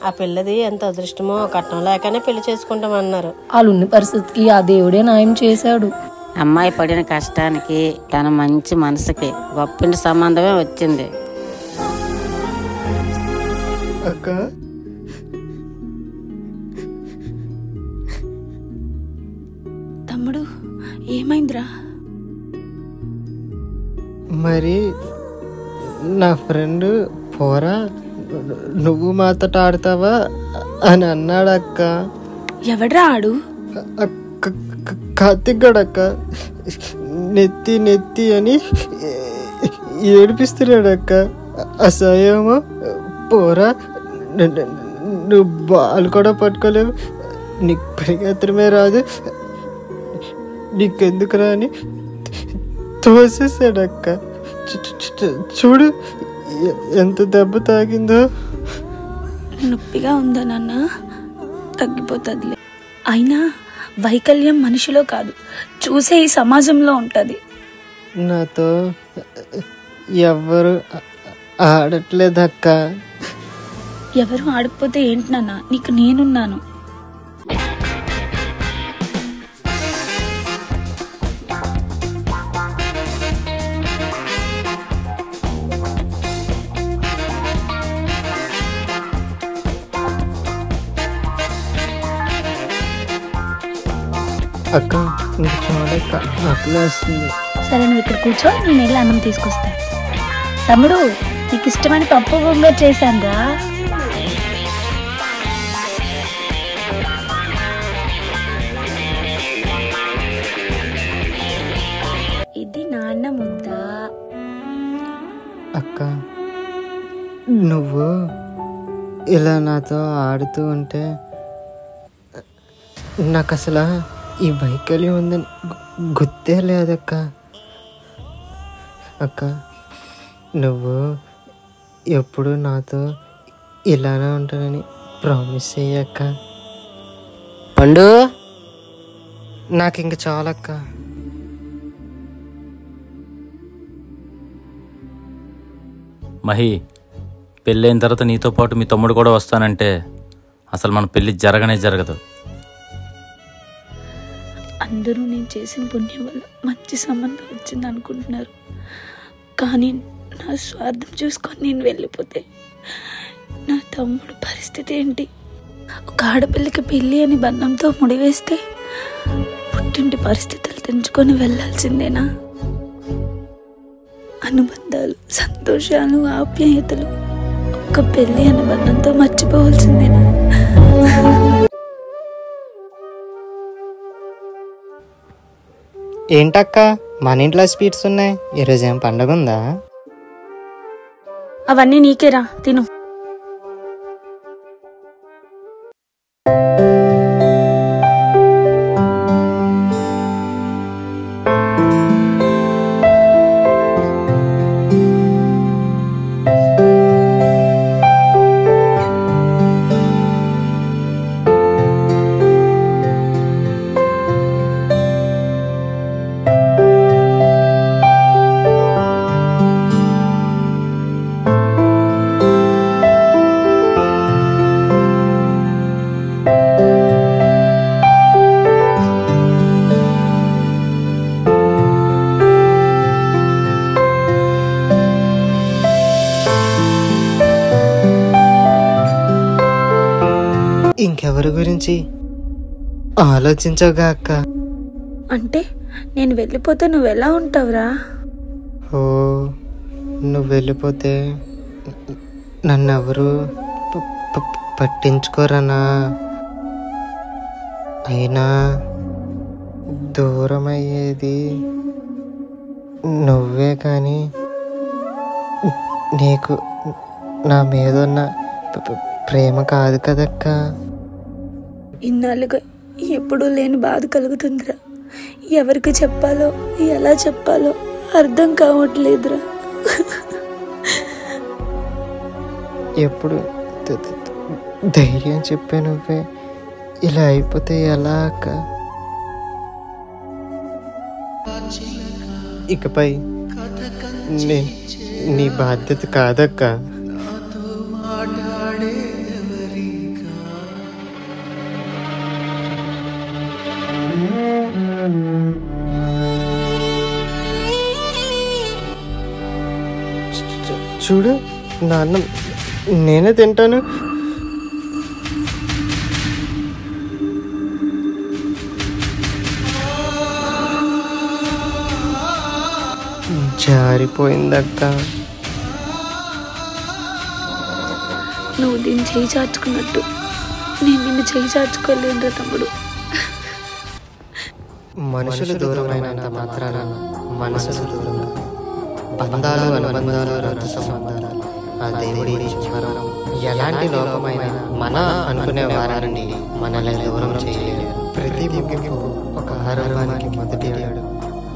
ఆ పిల్లది ఎంత అదృష్టమో, కట్నం లేకనే పెళ్లి చేసుకుంటామన్నారు. వాళ్ళున్న పరిస్థితికి ఆ దేవుడే న్యాయం చేశాడు. అమ్మాయి పడిన కష్టానికి తన మంచి మనసుకి గొప్పింటి సంబంధమే వచ్చింది. అక్క, తమ్ముడు ఏమైందిరా? మరి నా ఫ్రెండ్ పోరా నువ్వు మాతో ఆడతావా అని అన్నాడు అక్క. ఎవడ్రా ఆడు? కార్తిక్ గడక్క నెత్తి నెత్తి అని ఏడిపిస్తున్నాడు అక్క. అసహ్యమో పోరా, నువ్వు బాల్ కూడా పట్టుకోలేవు, నీకు పరిగెత్తడమే రాదు, నీకెందుకురా అని తోసేసాడు అక్క. చూడు ఎంత దెబ్బ తాగిందో. నొప్పిగా ఉందా నాన్న? తగ్గిపోతుందిలే. అయినా వైకల్యం మనిషిలో కాదు, చూసే ఈ సమాజంలో ఉంటది. నాతో ఎవరు ఆడట్లేదక్క. ఎవరు ఆడకపోతే ఏంటి నాన్న, నీకు నేనున్నాను. అక్క నీకు చూడక్క ఆకలేస్తుంది. సరే నువ్వు ఇక్కడ కూర్చో, నేను వెళ్ళి అన్నం తీసుకొస్తా. తమ్ముడు నీకు ఇష్టమైన పప్పు గోంగూర చేశాను రా. ఇది నాన్న ముద్ద. అక్క నువ్వు ఇలా నాతో ఆడుతూ ఉంటే నాకు అసలు ఈ వైకల్యం ఉందని గుర్తే లేదక్క. అక్క నువ్వు ఎప్పుడు నాతో ఇలానే ఉంటానని ప్రామిస్ చెయ్యక్క. పండు, నాకు ఇంక చాలక్క. మహి, పెళ్ళైన తర్వాత నీతో పాటు మీ తమ్ముడు కూడా వస్తానంటే అసలు మన పెళ్ళి జరగనే జరగదు. అందరూ నేను చేసిన పుణ్యం వల్ల మంచి సంబంధం వచ్చింది అనుకుంటున్నారు, కానీ నా స్వార్థం చూసుకొని నేను వెళ్ళిపోతే నా తమ్ముడు పరిస్థితి ఏంటి? ఒక ఆడపిల్లకి పెళ్ళి అని బంధంతో ముడివేస్తే పుట్టింటి పరిస్థితులు తెంచుకొని వెళ్ళాల్సిందేనా? అనుబంధాలు, సంతోషాలు, ఆప్యాయతలు ఒక్క పెళ్ళి అనే బంధంతో మర్చిపోవాల్సిందేనా? ఏంటక్క మన ఇంట్లో స్వీట్స్ ఉన్నాయి, ఈరోజు ఏం పండగ ఉందా? అవన్నీ నీకేరా, తిను. ఇంకెవరి గురించి ఆలోచించవుగా అక్క. అంటే నేను వెళ్ళిపోతే నువ్వెలా ఉంటావురా? ఓ నువ్వు వెళ్ళిపోతే నన్నెవరు పట్టించుకోరనా? అయినా దూరం అయ్యేది నువ్వే, కానీ నీకు నా మీద ఉన్న ప్రేమ కాదు కదక్క. ఇన్నాళ్ళుగా ఎప్పుడూ లేని బాధ కలుగుతుందిరా. ఎవరికి చెప్పాలో, ఎలా చెప్పాలో అర్థం కావట్లేదురా. ఎప్పుడు ధైర్యం చెప్పే నువ్వే ఇలా అయిపోతే ఎలా అక్క? ఇకపై నీ బాధ్యత కాదక్క. చూడు నా అన్నం నేనే తింటాను. జారిపోయిందక్క. నువ్వు దీన్ని చేయి చాచుకున్నట్టు నేను నిన్ను చేయి చాచుకోలేనురా తమ్ముడు. మనుషులు దూరమైనంత మాత్రాన మనసులు దూరంగా, బంధాలు అనుబంధాలు రక్త సంబంధాలు ఆ దేవుడి వరం. ఎలాంటి లోపమైన మన అనుకునే వారాన్ని మనల్ని దూరం చేయలేదు. ప్రతి ముగింపు ఒక ఆరంభానికి మొదటి అడుగు.